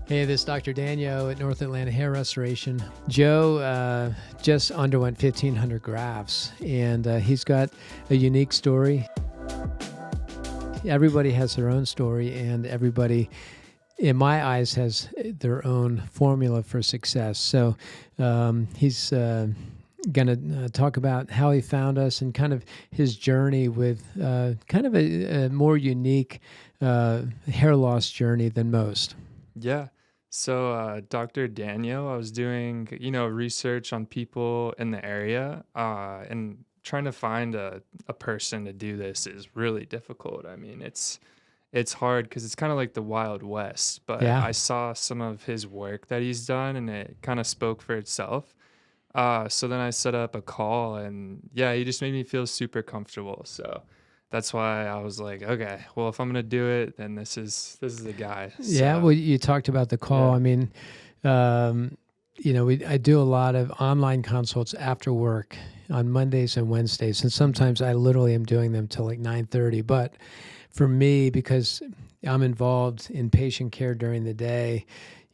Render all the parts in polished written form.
Hey, this is Dr. Danyo at North Atlanta Hair Restoration. Joe just underwent 1,500 grafts, and he's got a unique story. Everybody has their own story, and everybody, in my eyes, has their own formula for success. So he's going to talk about how he found us and kind of his journey with kind of a more unique hair loss journey than most. Yeah. So, Dr. Danyo, I was doing, research on people in the area, and trying to find a person to do this is really difficult. I mean, it's hard because it's kind of like the Wild West, but Yeah. I saw some of his work that he's done and it kind of spoke for itself. So then I set up a call and yeah, he just made me feel super comfortable. So that's why I was like, okay, well, if I'm gonna do it, then this is the guy. Yeah, So well, you talked about the call. yeah, I mean, I do a lot of online consults after work on Mondays and Wednesdays, and sometimes I literally am doing them till like 9:30. But for me, because I'm involved in patient care during the day,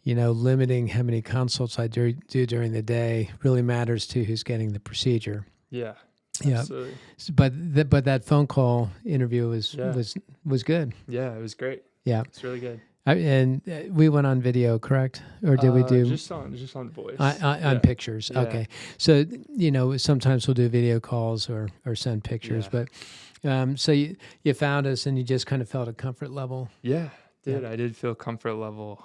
limiting how many consults I do during the day really matters to who's getting the procedure. yeah, Yeah, absolutely. but that phone call interview Yeah, was good. yeah, it was great. Yeah. It's really good. And we went on video, correct? Or did we do Just on voice. on Yeah, pictures? yeah, Okay. So, sometimes we'll do video calls or send pictures. yeah, But so you found us and you just kind of felt a comfort level. yeah. Yeah. I did feel comfort level.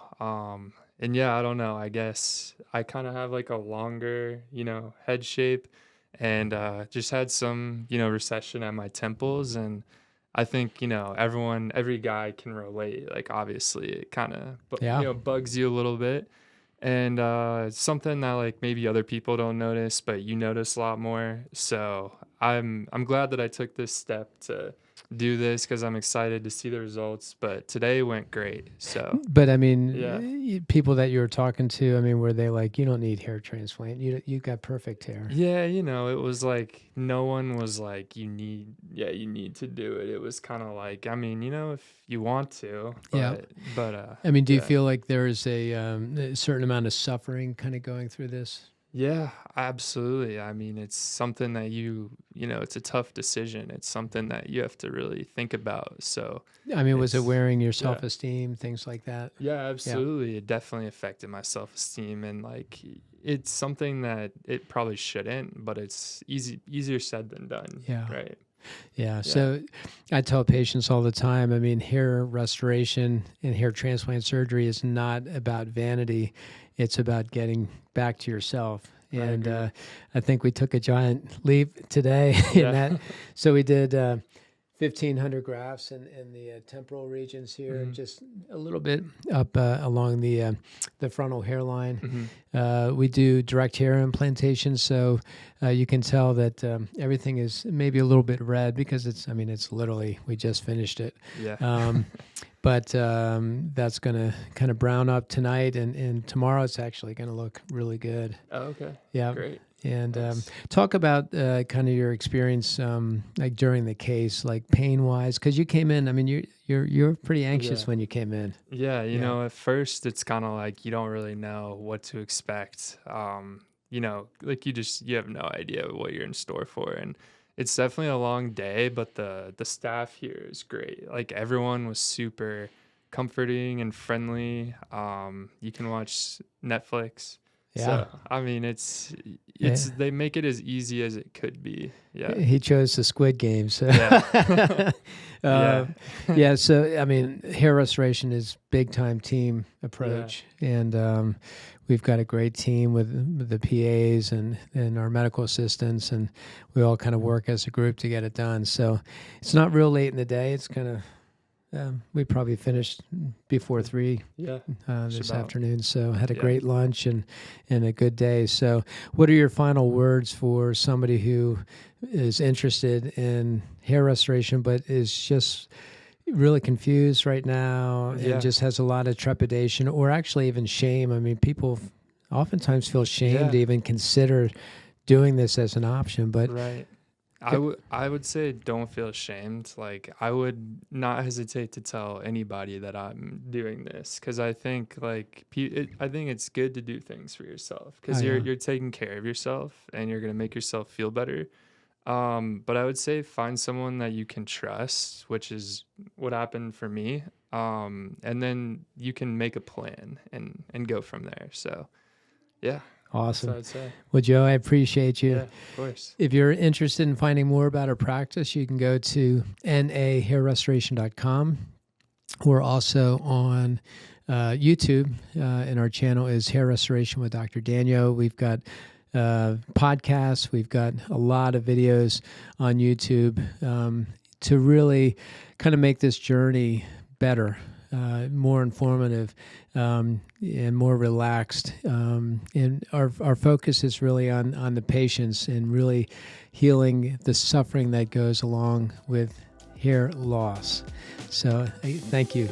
And yeah, I don't know. I guess I kind of have like a longer, head shape, and just had some, recession at my temples, and I think, every guy can relate. Like, obviously, it kind of, Yeah. bugs you a little bit. And it's something that, like, maybe other people don't notice, but you notice a lot more. So I'm glad that I took this step to do this because I'm excited to see the results. But today went great. So, But I mean, yeah. people that you were talking to, I mean, were they like, you don't need hair transplant. You got perfect hair. Yeah, it was like no one was like you need to do it. It was kind of like, I mean, if you want to, Yeah. but I mean, do you yeah. feel like there is a certain amount of suffering kind of going through this? Yeah, absolutely. I mean, it's something that it's a tough decision. It's something that you have to really think about. So, I mean, was it it's wearing your yeah. self-esteem, things like that? Yeah, Yeah. absolutely. It definitely affected my self-esteem, and like it's something that it probably shouldn't, but it's easier said than done, Yeah. right? Yeah. Yeah. So I tell patients all the time, I mean, hair restoration and hair transplant surgery is not about vanity. It's about getting back to yourself. I And agree. I think we took a giant leap today in Yeah. that. So we did 1,500 grafts in the temporal regions here, Mhm. just a little bit up along the frontal hairline. Mhm. We do direct hair implantation, so you can tell that everything is maybe a little bit red because it's literally, we just finished it. Yeah. But that's going to kind of brown up tonight, and tomorrow it's actually going to look really good. Oh, okay. Yeah. Great. And Nice. talk about kind of your experience, like during the case, like pain wise, because you came in. I mean, you're pretty anxious Yeah. when you came in. Yeah, Yeah. at first it's kind of like you don't really know what to expect. Like you have no idea what you're in store for, and it's definitely a long day, but the staff here is great. Like everyone was super comforting and friendly. You can watch Netflix. Yeah. So, I mean, Yeah. they make it as easy as it could be. Yeah. He chose the Squid Game. So, Yeah. uh, Yeah. yeah. So, I mean, hair restoration is big time team Yeah. approach, and we've got a great team with the PAs and our medical assistants, and we all kind of work as a group to get it done. So, it's not real late in the day. It's kind of we probably finished before 3 Yeah. this Just about. afternoon. So had a Yeah. great lunch and a good day. So what are your final words for somebody who is interested in hair restoration but is just really confused right now and Yeah. just has a lot of trepidation or actually even shame? I mean, people oftentimes feel shame Yeah. to even consider doing this as an option, but Right. I would say don't feel ashamed. Like I would not hesitate to tell anybody that I'm doing this because I think like I think it's good to do things for yourself Oh, because yeah. you're taking care of yourself and you're gonna make yourself feel better. But I would say find someone that you can trust, which is what happened for me. And then you can make a plan and go from there. So yeah, that's what Awesome. I'd say. Well, Joe, I appreciate you. Yeah, of course. If you're interested in finding more about our practice, you can go to nahairrestoration.com. We're also on YouTube, and our channel is Hair Restoration with Dr. Danyo. We've got podcasts. We've got a lot of videos on YouTube to really kind of make this journey better, more informative, and more relaxed. And our focus is really on the patients and really healing the suffering that goes along with hair loss. So thank you.